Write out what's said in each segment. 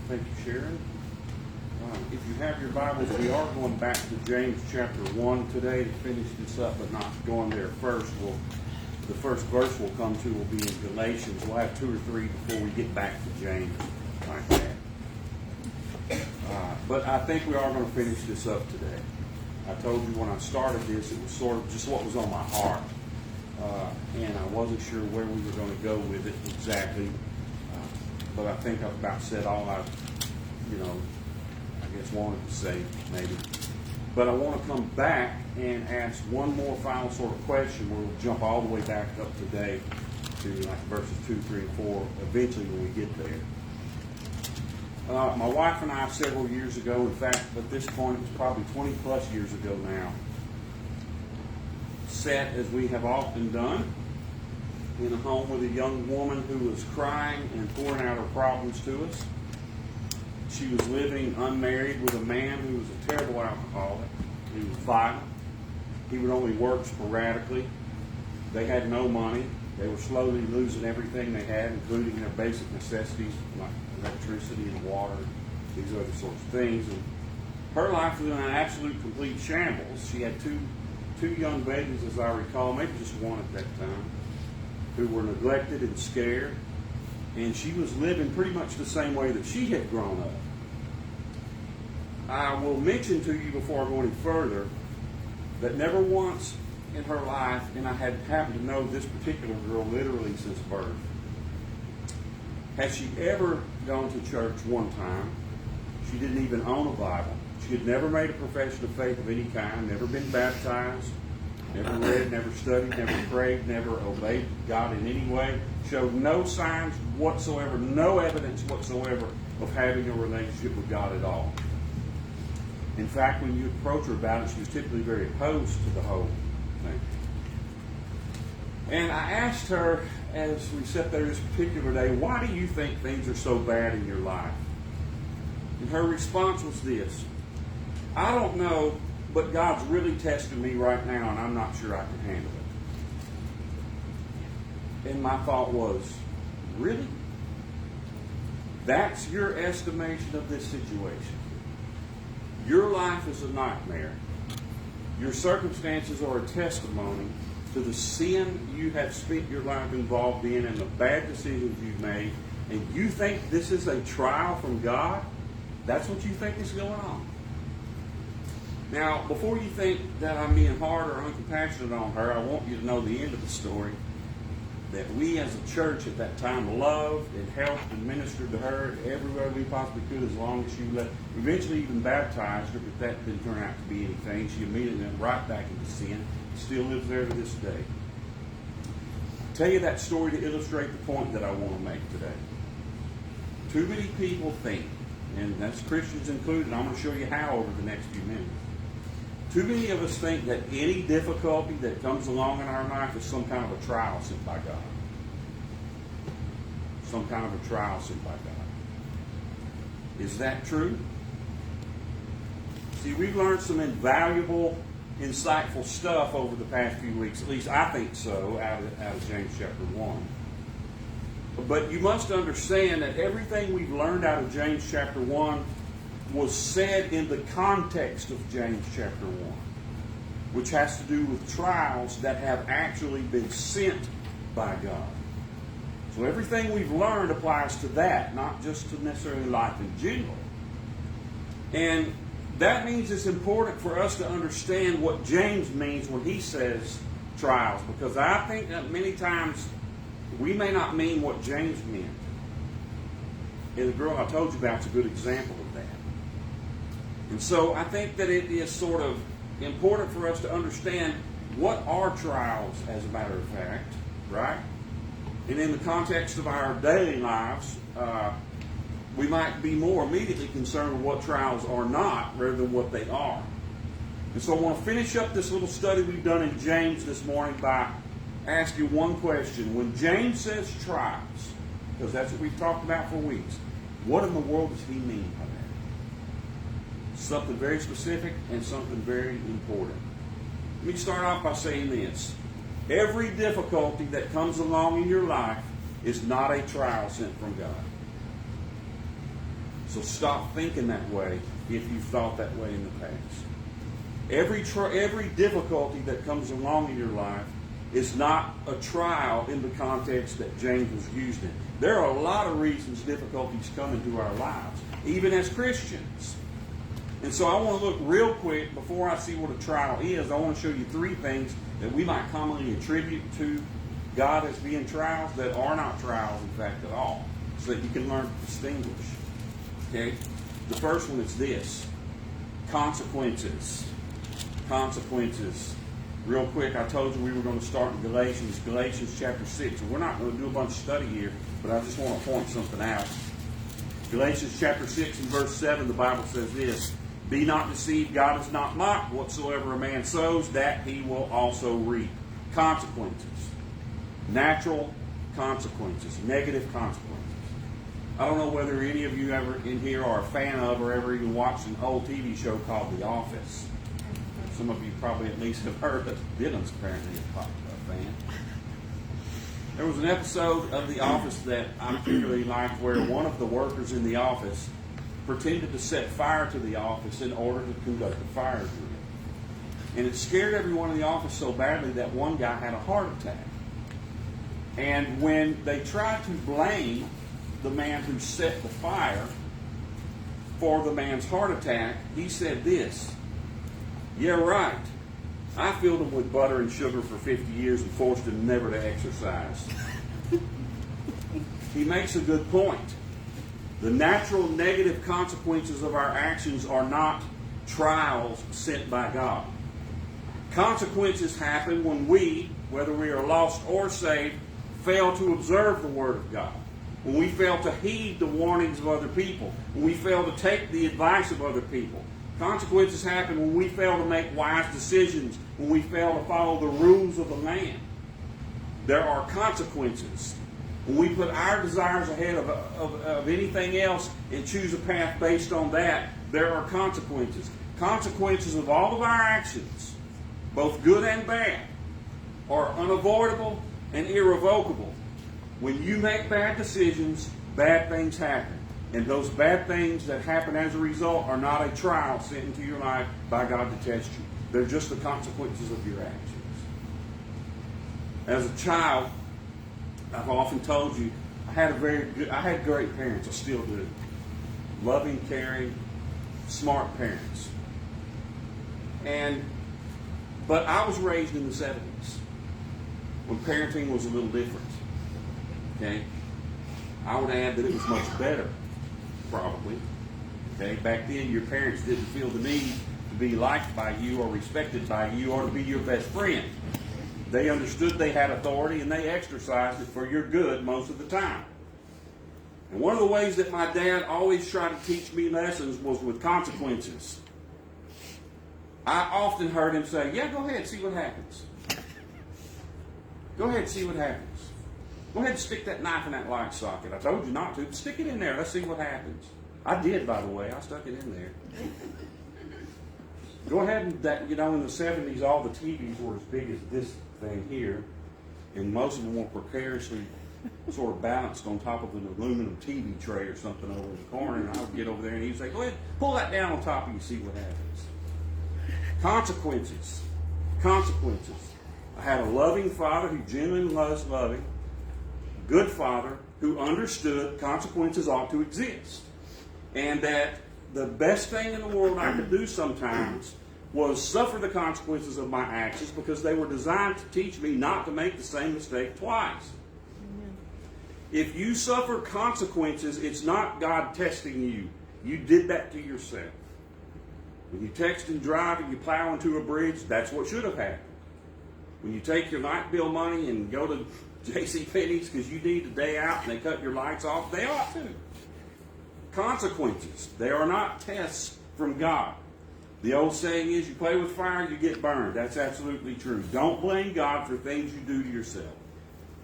Thank you, Sharon. If you have your Bibles, we are going back to James chapter 1 today to finish this up, but not going there first. The first verse we'll come to will be in Galatians. We'll have 2 or 3 before we get back to James like that. But I think we are going to finish this up today. I told you when I started this, it was sort of just what was on my heart. And I wasn't sure where we were going to go with it exactly. But I think I've about said all I guess wanted to say, maybe. But I want to come back and ask one more final sort of question where we'll jump all the way back up today to like verses 2, 3, and 4 eventually when we get there. My wife and I several years ago, in fact, at this point, it was probably 20 plus years ago now, sat, as we have often done, in a home with a young woman who was crying and pouring out her problems to us. She was living unmarried with a man who was a terrible alcoholic. He was violent. He would only work sporadically. They had no money. They were slowly losing everything they had, including their basic necessities like electricity and water, these other sorts of things. And her life was in an absolute complete shambles. She had two young babies, as I recall, maybe just one at that time, who were neglected and scared. And she was living pretty much the same way that she had grown up. I will mention to you before I go any further that never once in her life, and I had happened to know this particular girl literally since birth, had she ever gone to church one time. She didn't even own a Bible. She had never made a profession of faith of any kind, never been baptized, never read, never studied, never prayed, never obeyed God in any way, showed no signs whatsoever, no evidence whatsoever of having a relationship with God at all. In fact, when you approach her about it, she was typically very opposed to the whole thing. And I asked her, as we sat there this particular day, why do you think things are so bad in your life? And her response was this: I don't know, but God's really testing me right now, and I'm not sure I can handle it. And my thought was, really? That's your estimation of this situation? Your life is a nightmare. Your circumstances are a testimony to the sin you have spent your life involved in and the bad decisions you've made, and you think this is a trial from God? That's what you think is going on. Now, before you think that I'm being hard or uncompassionate on her, I want you to know the end of the story. That we as a church at that time loved and helped and ministered to her everywhere we possibly could, as long as she let. Eventually even baptized her, but that didn't turn out to be anything. She immediately went right back into sin. Still lives there to this day. I'll tell you that story to illustrate the point that I want to make today. Too many people think, and that's Christians included, I'm going to show you how over the next few minutes. Too many of us think that any difficulty that comes along in our life is some kind of a trial sent by God. Some kind of a trial sent by God. Is that true? See, we've learned some invaluable, insightful stuff over the past few weeks. At least I think so, out of James chapter 1. But you must understand that everything we've learned out of James chapter 1 was said in the context of James chapter 1, which has to do with trials that have actually been sent by God. So everything we've learned applies to that, not just to necessarily life in general. And that means it's important for us to understand what James means when he says trials, because I think that many times we may not mean what James meant. And the girl I told you about is a good example of that. And so I think that it is sort of important for us to understand what are trials, as a matter of fact, right? And in the context of our daily lives, we might be more immediately concerned with what trials are not rather than what they are. And so I want to finish up this little study we've done in James this morning by asking one question. When James says trials, because that's what we've talked about for weeks, what in the world does he mean by that? Something very specific and something very important. Let me start off by saying this. Every difficulty that comes along in your life is not a trial sent from God. So stop thinking that way if you've thought that way in the past. Every difficulty that comes along in your life is not a trial in the context that James was used in. There are a lot of reasons difficulties come into our lives, even as Christians. And so I want to look real quick, before I see what a trial is, I want to show you three things that we might commonly attribute to God as being trials that are not trials, in fact, at all, so that you can learn to distinguish. Okay? The first one is this: consequences. Consequences. Real quick, I told you we were going to start in Galatians chapter 6. And we're not going to do a bunch of study here, but I just want to point something out. Galatians chapter 6 and verse 7, the Bible says this: "Be not deceived, God is not mocked. Whatsoever a man sows, that he will also reap." Consequences. Natural consequences. Negative consequences. I don't know whether any of you ever in here are a fan of or ever even watched an old TV show called The Office. Some of you probably at least have heard of it. Dylan's apparently a fan. There was an episode of The Office that I particularly liked where one of the workers in the office pretended to set fire to the office in order to conduct a fire drill. And it scared everyone in the office so badly that one guy had a heart attack. And when they tried to blame the man who set the fire for the man's heart attack, he said this: "Yeah, right. I filled him with butter and sugar for 50 years and forced him never to exercise." He makes a good point. The natural negative consequences of our actions are not trials sent by God. Consequences happen when we, whether we are lost or saved, fail to observe the Word of God. When we fail to heed the warnings of other people. When we fail to take the advice of other people. Consequences happen when we fail to make wise decisions, when we fail to follow the rules of the land. There are consequences. When we put our desires ahead of anything else and choose a path based on that, there are consequences. Consequences of all of our actions, both good and bad, are unavoidable and irrevocable. When you make bad decisions, bad things happen. And those bad things that happen as a result are not a trial sent into your life by God to test you. They're just the consequences of your actions. As a child, I've often told you, I had great parents. I still do. Loving, caring, smart parents. But I was raised in the 70s when parenting was a little different. Okay? I would add that it was much better. Probably. Okay, back then your parents didn't feel the need to be liked by you or respected by you or to be your best friend. They understood they had authority and they exercised it for your good most of the time. And one of the ways that my dad always tried to teach me lessons was with consequences. I often heard him say, "Yeah, go ahead, see what happens. Go ahead, see what happens. Go ahead and stick that knife in that light socket. I told you not to. Stick it in there. Let's see what happens." I did, by the way. I stuck it in there. Go ahead and, in the 70s, all the TVs were as big as this thing here. And most of them were precariously sort of balanced on top of an aluminum TV tray or something over in the corner. And I would get over there and he'd say, "Go ahead, pull that down on top of you, see what happens." Consequences. Consequences. I had a loving father who genuinely was loving. Good father who understood consequences ought to exist. And that the best thing in the world I could do sometimes was suffer the consequences of my actions because they were designed to teach me not to make the same mistake twice. Amen. If you suffer consequences, it's not God testing you. You did that to yourself. When you text and drive and you plow into a bridge, that's what should have happened. When you take your light bill money and go to JCPenney's because you need a day out and they cut your lights off, they ought to. Consequences. They are not tests from God. The old saying is, you play with fire, you get burned. That's absolutely true. Don't blame God for things you do to yourself.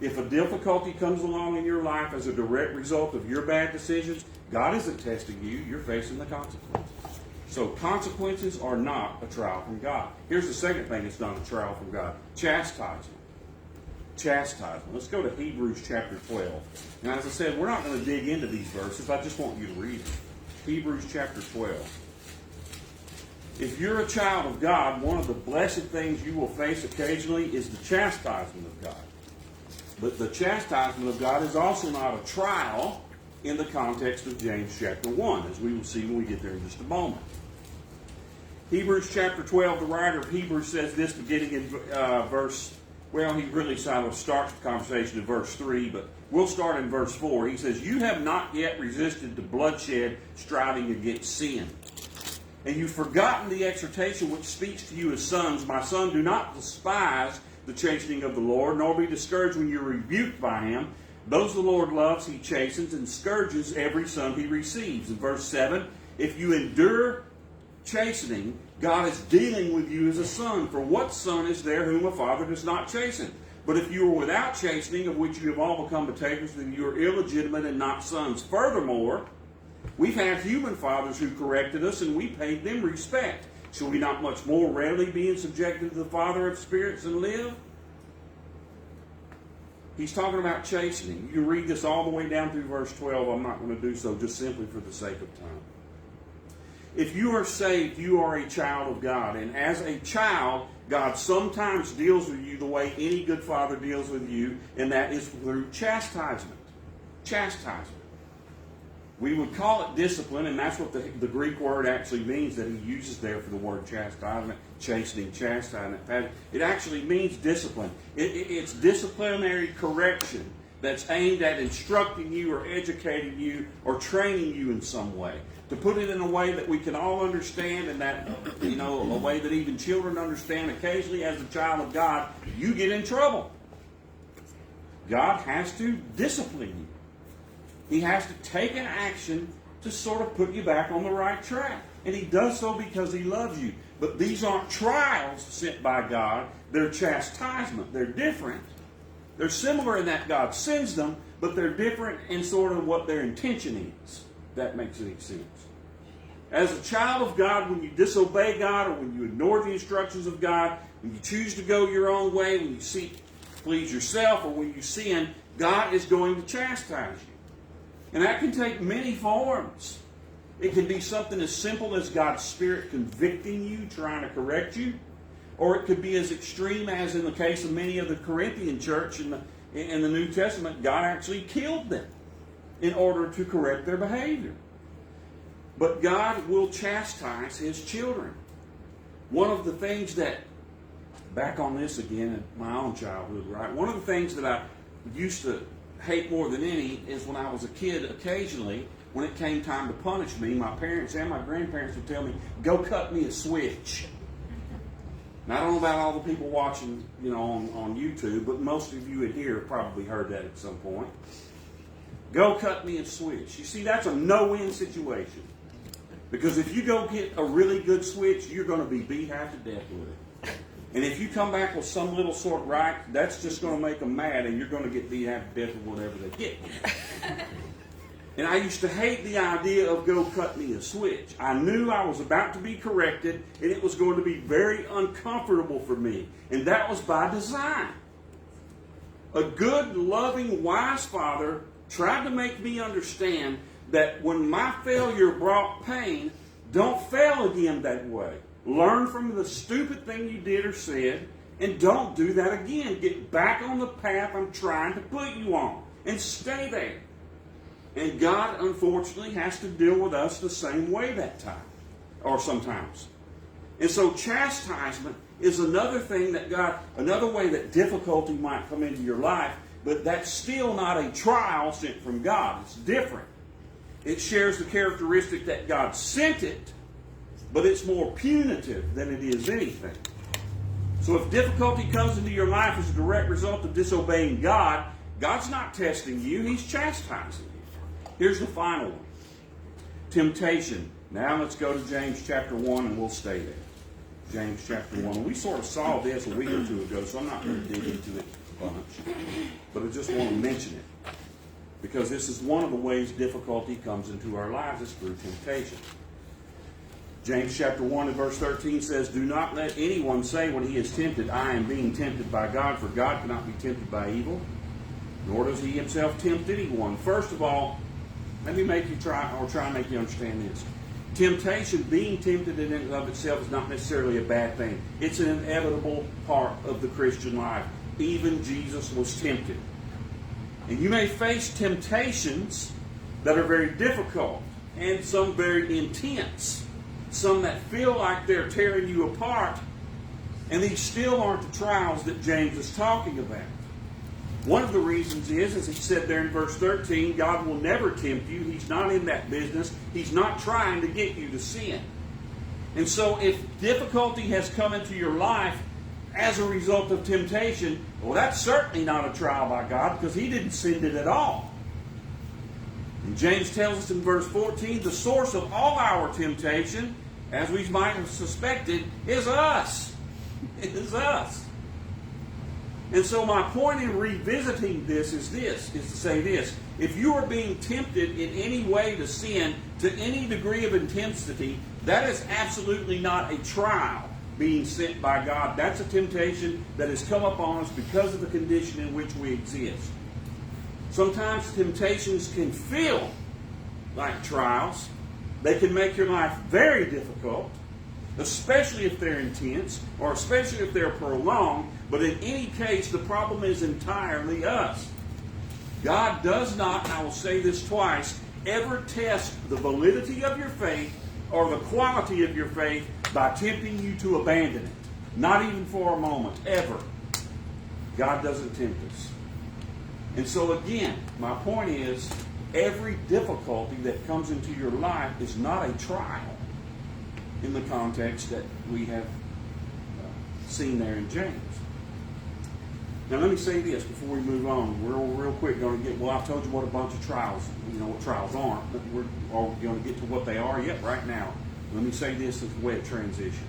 If a difficulty comes along in your life as a direct result of your bad decisions, God isn't testing you. You're facing the consequences. So consequences are not a trial from God. Here's the second thing that's not a trial from God. Chastisement. Chastisement. Let's go to Hebrews chapter 12. Now, as I said, we're not going to dig into these verses. I just want you to read them. Hebrews chapter 12. If you're a child of God, one of the blessed things you will face occasionally is the chastisement of God. But the chastisement of God is also not a trial in the context of James chapter 1, as we will see when we get there in just a moment. Hebrews chapter 12, the writer of Hebrews says this beginning in he really starts the conversation in verse 3, but we'll start in verse 4. He says, "You have not yet resisted the bloodshed, striving against sin. And you've forgotten the exhortation which speaks to you as sons. My son, do not despise the chastening of the Lord, nor be discouraged when you're rebuked by him. Those the Lord loves, he chastens and scourges every son he receives." In verse 7, "If you endure chastening, God is dealing with you as a son. For what son is there whom a father does not chasten? But if you are without chastening, of which you have all become partakers, then you are illegitimate and not sons. Furthermore, we've had human fathers who corrected us, and we paid them respect. Shall we not much more readily be subjected to the Father of spirits and live?" He's talking about chastening. You can read this all the way down through verse 12. I'm not going to do so just simply for the sake of time. If you are saved, you are a child of God. And as a child, God sometimes deals with you the way any good father deals with you, and that is through chastisement. Chastisement. We would call it discipline, and that's what the Greek word actually means that he uses there for the word chastisement, chastening, chastisement. It actually means discipline. It's disciplinary correction that's aimed at instructing you or educating you or training you in some way. To put it in a way that we can all understand, and that, a way that even children understand, occasionally as a child of God, you get in trouble. God has to discipline you. He has to take an action to sort of put you back on the right track. And he does so because he loves you. But these aren't trials sent by God. They're chastisement. They're different. They're similar in that God sends them, but they're different in sort of what their intention is. If that makes any sense. As a child of God, when you disobey God or when you ignore the instructions of God, when you choose to go your own way, when you seek to please yourself, or when you sin, God is going to chastise you. And that can take many forms. It can be something as simple as God's Spirit convicting you, trying to correct you. Or it could be as extreme as in the case of many of the Corinthian church in the New Testament, God actually killed them in order to correct their behavior. But God will chastise his children. One of the things that, back on this again in my own childhood, right? One of the things that I used to hate more than any is when I was a kid, occasionally, when it came time to punish me, my parents and my grandparents would tell me, "Go cut me a switch." Now, I don't know about all the people watching, on YouTube, but most of you in here have probably heard that at some point. Go cut me a switch. You see, that's a no-win situation. Because if you go get a really good switch, you're going to be beat half to death with it. And if you come back with some little sort right, that's just going to make them mad, and you're going to get beat half to death with whatever they get. And I used to hate the idea of go cut me a switch. I knew I was about to be corrected, and it was going to be very uncomfortable for me. And that was by design. A good, loving, wise father tried to make me understand that when my failure brought pain, don't fail again that way. Learn from the stupid thing you did or said, and don't do that again. Get back on the path I'm trying to put you on, and stay there. And God, unfortunately, has to deal with us the same way that time, or sometimes. And so chastisement is another thing another way that difficulty might come into your life, but that's still not a trial sent from God. It's different. It shares the characteristic that God sent it, but it's more punitive than it is anything. So if difficulty comes into your life as a direct result of disobeying God, God's not testing you, he's chastising you. Here's the final one. Temptation. Now let's go to James chapter 1 and we'll stay there. James chapter 1. We sort of saw this a week or two ago, so I'm not going to dig into it a bunch. But I just want to mention it. Because this is one of the ways difficulty comes into our lives, is through temptation. James chapter 1 and verse 13 says, "Do not let anyone say when he is tempted, I am being tempted by God, for God cannot be tempted by evil, nor does he himself tempt anyone." First of all, Let me make you try and make you understand this. Temptation, being tempted in and of itself, is not necessarily a bad thing. It's an inevitable part of the Christian life. Even Jesus was tempted. And you may face temptations that are very difficult and some very intense. Some that feel like they're tearing you apart. And these still aren't the trials that James is talking about. One of the reasons is, as he said there in verse 13, God will never tempt you. He's not in that business. He's not trying to get you to sin. And so if difficulty has come into your life as a result of temptation, well, that's certainly not a trial by God, because He didn't send it at all. And James tells us in verse 14, the source of all our temptation, as we might have suspected, is us. It is us. And so my point in revisiting this is to say this. If you are being tempted in any way to sin, to any degree of intensity, that is absolutely not a trial being sent by God. That's a temptation that has come upon us because of the condition in which we exist. Sometimes temptations can feel like trials. They can make your life very difficult, especially if they're intense, or especially if they're prolonged. But in any case, the problem is entirely us. God does not, and I will say this twice, ever test the validity of your faith or the quality of your faith by tempting you to abandon it. Not even for a moment, ever. God doesn't tempt us. And so again, my point is, every difficulty that comes into your life is not a trial in the context that we have seen there in James. Now let me say this before we move on. We're real quick going to get, well, I've told you what a bunch of trials, what trials aren't, but we're going to get to what they are yet right now. Let me say this as a way of transition.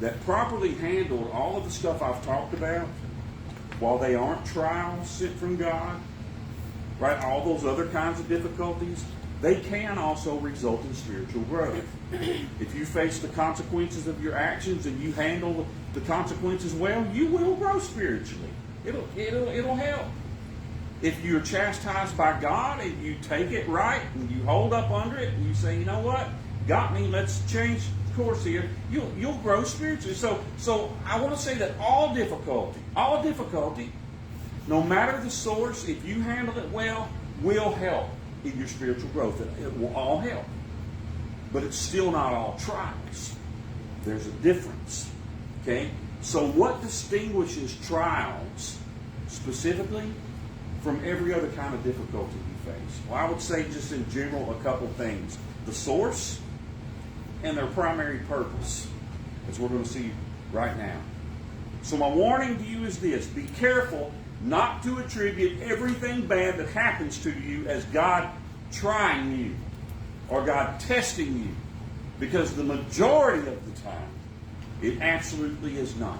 That properly handled, all of the stuff I've talked about, while they aren't trials sent from God, right, all those other kinds of difficulties, they can also result in spiritual growth. If you face the consequences of your actions and you handle the consequences well, you will grow spiritually. It'll help. If you're chastised by God and you take it right and you hold up under it and you say, you know what, got me, let's change course here, you'll grow spiritually. So I want to say that all difficulty, no matter the source, if you handle it well, will help in your spiritual growth. It will all help. But it's still not all trials. There's a difference. Okay? So what distinguishes trials specifically from every other kind of difficulty you face? Well, I would say just in general a couple things. The source and their primary purpose, as we're going to see right now. So my warning to you is this. Be careful not to attribute everything bad that happens to you as God trying you or God testing you, because the majority of the time it absolutely is not.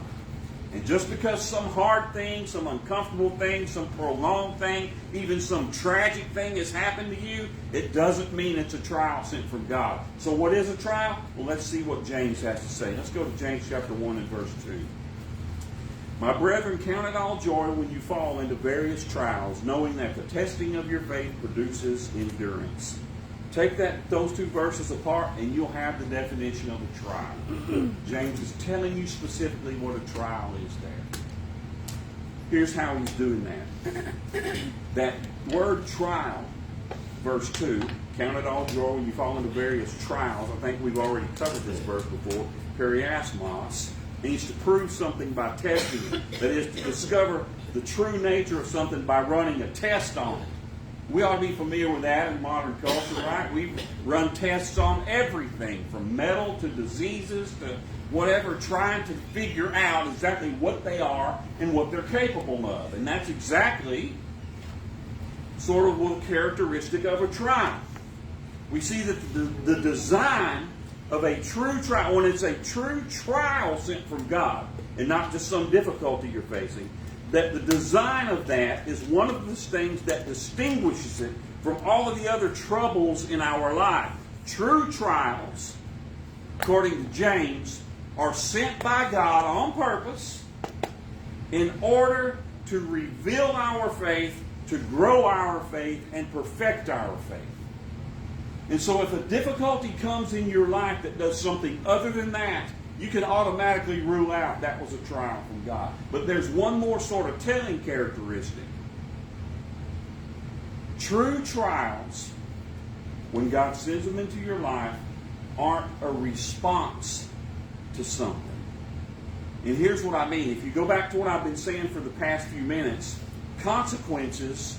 And just because some hard thing, some uncomfortable thing, some prolonged thing, even some tragic thing has happened to you, it doesn't mean it's a trial sent from God. So what is a trial? Well, let's see what James has to say. Let's go to James chapter 1 and verse 2. My brethren, count it all joy when you fall into various trials, knowing that the testing of your faith produces endurance. Take those two verses apart and you'll have the definition of a trial. James is telling you specifically what a trial is there. Here's how he's doing that. That word trial, verse 2, count it all joy when you fall into various trials. I think we've already covered this verse before. Periasmos means to prove something by testing it. That is, to discover the true nature of something by running a test on it. We ought to be familiar with that in modern culture, right? We run tests on everything, from metal to diseases to whatever, trying to figure out exactly what they are and what they're capable of. And that's exactly sort of a characteristic of a trial. We see that the design of a true trial, when it's a true trial sent from God, and not just some difficulty you're facing, that the design of that is one of the things that distinguishes it from all of the other troubles in our life. True trials, according to James, are sent by God on purpose in order to reveal our faith to grow our faith and perfect our faith. And so if a difficulty comes in your life that does something other than that, you can automatically rule out that was a trial from God. But there's one more sort of telling characteristic. True trials, when God sends them into your life, aren't a response to something. And here's what I mean. If you go back to what I've been saying for the past few minutes, consequences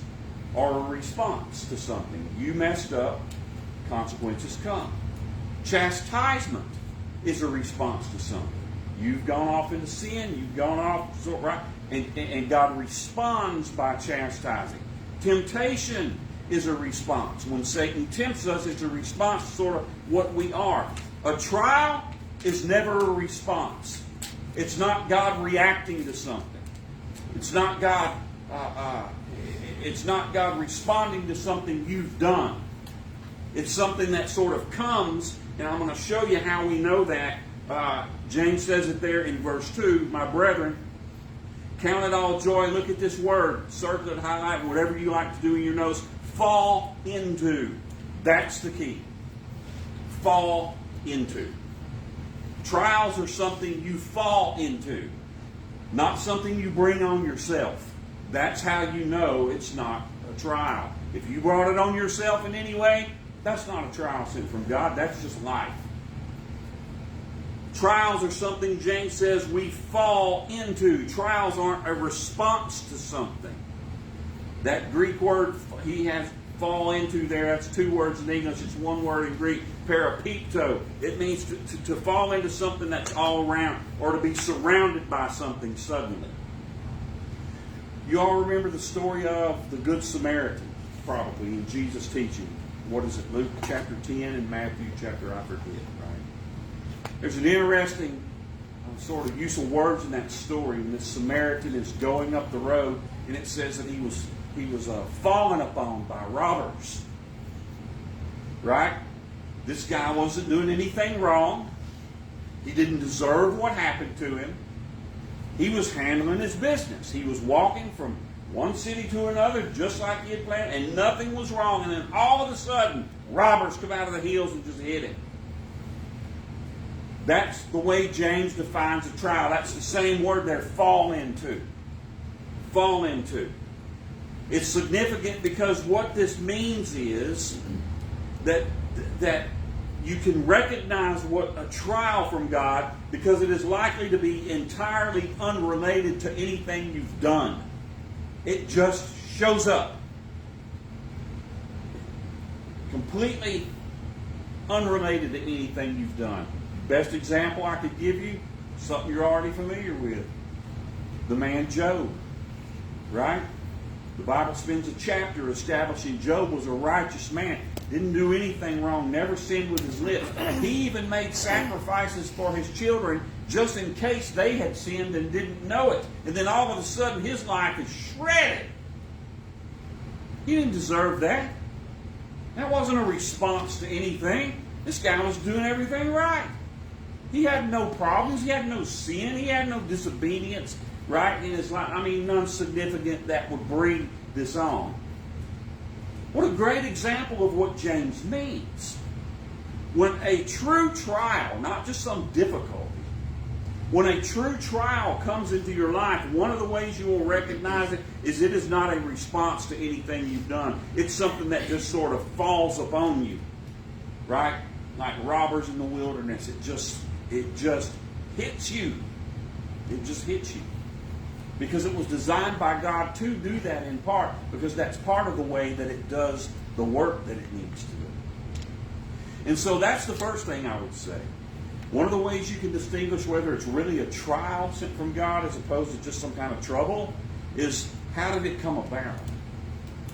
are a response to something. You messed up, consequences come. Chastisement is a response to something. You've gone off into sin, you've gone off, right? And God responds by chastising. Temptation is a response. When Satan tempts us, it's a response to sort of what we are. A trial is never a response. It's not God reacting to something. It's not God. It's not God responding to something you've done. It's something that sort of comes, and I'm going to show you how we know that. James says it there in verse 2. My brethren, count it all joy. Look at this word. Circle it, highlight, whatever you like to do in your notes. Fall into. That's the key. Fall into. Trials are something you fall into, not something you bring on yourself. That's how you know it's not a trial. If you brought it on yourself in any way, that's not a trial sent from God. That's just life. Trials are something, James says, we fall into. Trials aren't a response to something. That Greek word he has fall into there, that's two words in English. It's one word in Greek, parapipto. It means to fall into something that's all around, or to be surrounded by something suddenly. You all remember the story of the Good Samaritan, probably, in Jesus' teaching. What is it, Luke chapter 10 and Matthew chapter, I forget, right? There's an interesting sort of use of words in that story. When this Samaritan is going up the road, and it says that he was fallen upon by robbers. Right? This guy wasn't doing anything wrong. He didn't deserve what happened to him. He was handling his business. He was walking from one city to another just like he had planned, and nothing was wrong. And then all of a sudden, robbers come out of the hills and just hit him. That's the way James defines a trial. That's the same word there, fall into. Fall into. It's significant because what this means is that you can recognize what a trial from God, because it is likely to be entirely unrelated to anything you've done. It just shows up. Completely unrelated to anything you've done. Best example I could give you, something you're already familiar with. The man Job. Right? The Bible spends a chapter establishing Job was a righteous man. Didn't do anything wrong. Never sinned with his lips. He even made sacrifices for his children just in case they had sinned and didn't know it. And then all of a sudden his life is shredded. He didn't deserve that. That wasn't a response to anything. This guy was doing everything right. He had no problems. He had no sin. He had no disobedience. Right? In his life. I mean, none significant that would bring this on. What a great example of what James means. When a true trial, not just some difficulty, when a true trial comes into your life, one of the ways you will recognize it is not a response to anything you've done. It's something that just sort of falls upon you. Right? Like robbers in the wilderness. It just hits you. It just hits you. Because it was designed by God to do that in part, because that's part of the way that it does the work that it needs to do. And so that's the first thing I would say. One of the ways you can distinguish whether it's really a trial sent from God as opposed to just some kind of trouble is, how did it come about?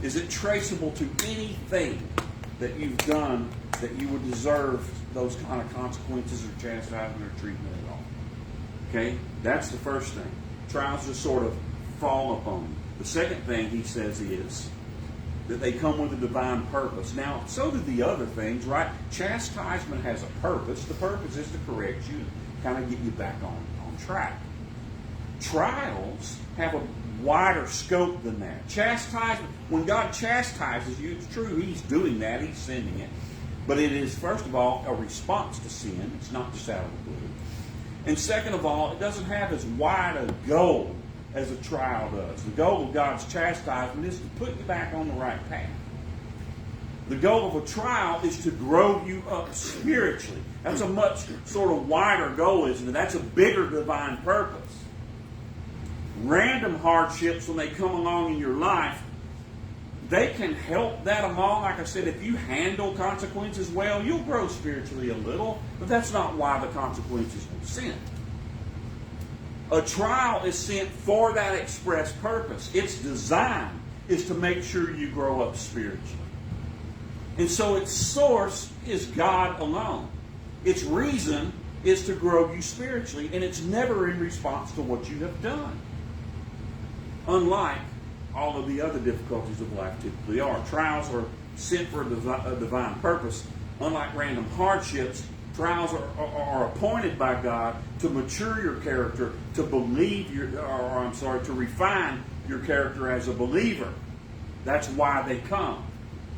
Is it traceable to anything that you've done that you would deserve those kind of consequences or chastisement or treatment at all? Okay? That's the first thing. Trials just sort of fall upon you. The second thing he says is that they come with a divine purpose. Now, so do the other things, right? Chastisement has a purpose. The purpose is to correct you, kind of get you back on track. Trials have a wider scope than that. Chastisement, when God chastises you, it's true, He's doing that, He's sending it. But it is, first of all, a response to sin. It's not just out of the blue. And second of all, it doesn't have as wide a goal as a trial does. The goal of God's chastisement is to put you back on the right path. The goal of a trial is to grow you up spiritually. That's a much sort of wider goal, isn't it? That's a bigger divine purpose. Random hardships, when they come along in your life, they can help that along. Like I said, if you handle consequences well, you'll grow spiritually a little, but that's not why the consequences were sent. A trial is sent for that express purpose. Its design is to make sure you grow up spiritually. And so its source is God alone. Its reason is to grow you spiritually, and it's never in response to what you have done. Unlike all of the other difficulties of life typically are. Trials are sent for a divine purpose. Unlike random hardships, trials are appointed by God to mature your character, to to refine your character as a believer. That's why they come.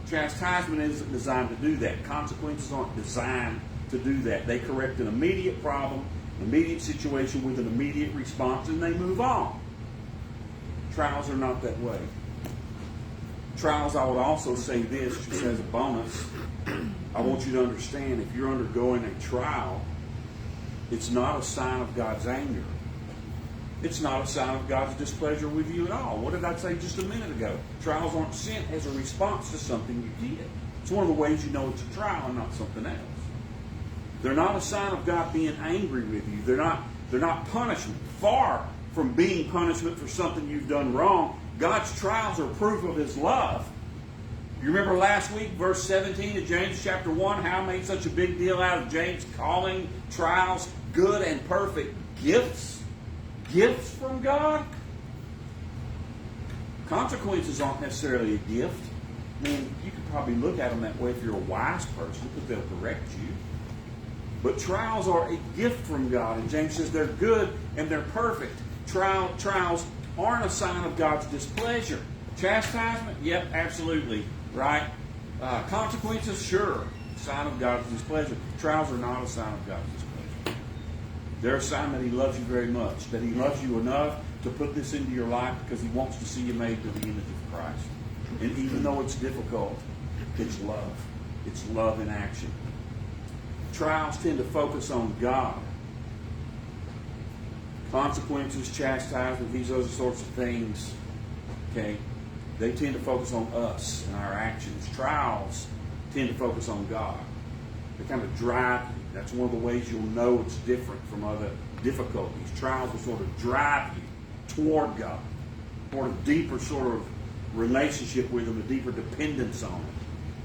Chastisement isn't designed to do that. Consequences aren't designed to do that. They correct an immediate problem, an immediate situation with an immediate response, and they move on. Trials are not that way. Trials, I would also say this, just as a bonus. I want you to understand, if you're undergoing a trial, it's not a sign of God's anger. It's not a sign of God's displeasure with you at all. What did I say just a minute ago? Trials aren't sent as a response to something you did. It's one of the ways you know it's a trial and not something else. They're not a sign of God being angry with you. They're not punishment. Far from being punishment for something you've done wrong, God's trials are proof of His love. You remember last week, verse 17 of James chapter 1, how I made such a big deal out of James calling trials good and perfect gifts? Gifts from God? Consequences aren't necessarily a gift. I mean, you could probably look at them that way if you're a wise person, because they'll correct you. But trials are a gift from God. And James says they're good and they're perfect. Trials aren't a sign of God's displeasure. Chastisement? Yep, absolutely. Right? Consequences? Sure. Sign of God's displeasure. Trials are not a sign of God's displeasure. They're a sign that He loves you very much. That He loves you enough to put this into your life because He wants to see you made to the image of Christ. And even though it's difficult, it's love. It's love in action. Trials tend to focus on God. Consequences, chastisement, these other sorts of things, okay, they tend to focus on us and our actions. Trials tend to focus on God. They kind of drive you. That's one of the ways you'll know it's different from other difficulties. Trials will sort of drive you toward God, toward a deeper sort of relationship with Him, a deeper dependence on Him.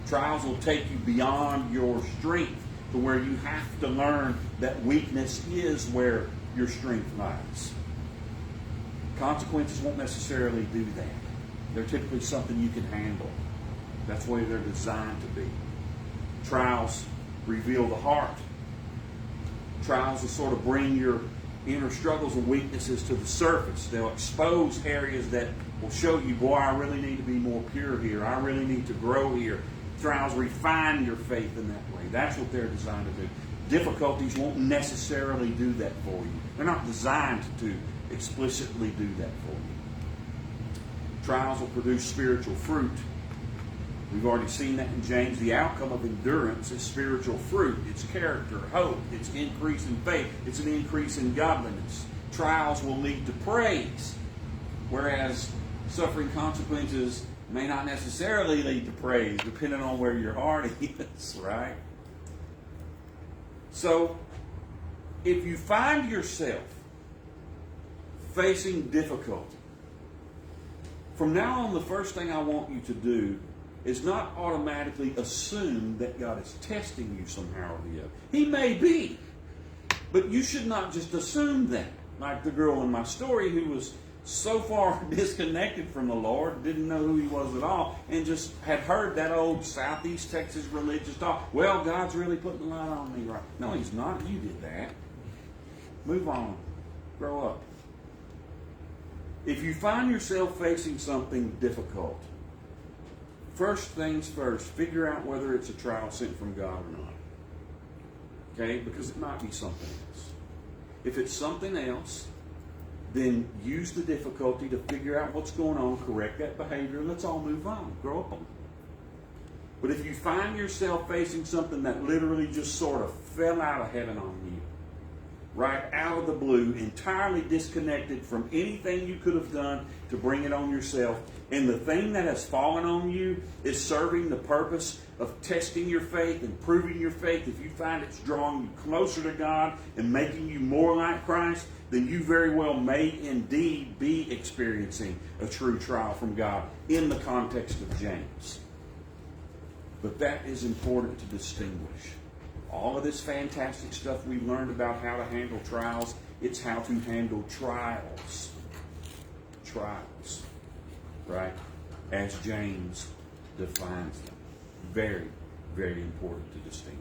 Trials will take you beyond your strength to where you have to learn that weakness is where your strength lies. Consequences won't necessarily do that. They're typically something you can handle. That's the way they're designed to be. Trials reveal the heart. Trials will sort of bring your inner struggles and weaknesses to the surface. They'll expose areas that will show you, boy, I really need to be more pure here. I really need to grow here. Trials refine your faith in that way. That's what they're designed to do. Difficulties won't necessarily do that for you. They're not designed to explicitly do that for you. Trials will produce spiritual fruit. We've already seen that in James. The outcome of endurance is spiritual fruit. It's character, hope. It's increase in faith. It's an increase in godliness. Trials will lead to praise, whereas suffering consequences may not necessarily lead to praise, depending on where your heart is, right? So, if you find yourself facing difficulty, from now on, the first thing I want you to do is not automatically assume that God is testing you somehow or the other. He may be, but you should not just assume that. Like the girl in my story who was so far disconnected from the Lord, didn't know who He was at all, and just had heard that old Southeast Texas religious talk. Well, God's really putting the light on me, right? No, He's not. You did that. Move on. Grow up. If you find yourself facing something difficult, first things first, figure out whether it's a trial sent from God or not. Okay? Because it might be something else. If it's something else, then use the difficulty to figure out what's going on, correct that behavior, and let's all move on, grow up on it. But if you find yourself facing something that literally just sort of fell out of heaven on you, right out of the blue, entirely disconnected from anything you could have done to bring it on yourself, and the thing that has fallen on you is serving the purpose of testing your faith and proving your faith, if you find it's drawing you closer to God and making you more like Christ, then you very well may indeed be experiencing a true trial from God in the context of James. But that is important to distinguish. All of this fantastic stuff we've learned about how to handle trials, it's how to handle trials. Trials. Right? As James defines them. Very, very important to distinguish.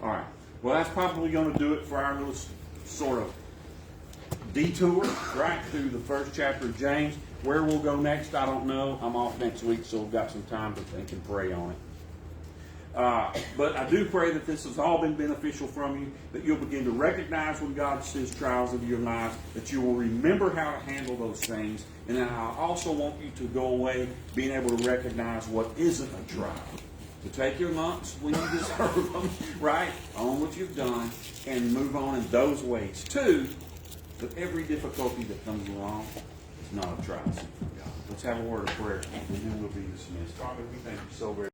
All right. Well, that's probably going to do it for our little sort of detour right through the first chapter of James. Where we'll go next, I don't know. I'm off next week, so we've got some time to think and pray on it. But I do pray that this has all been beneficial from you, that you'll begin to recognize when God sends trials into your life, that you will remember how to handle those things, and then I also want you to go away being able to recognize what isn't a trial. To take your lumps when you deserve them, right? Own what you've done, and move on in those ways. Two, that every difficulty that comes along is not a trial sent from God. Let's have a word of prayer, and then we'll be dismissed. Father, we thank you so very much.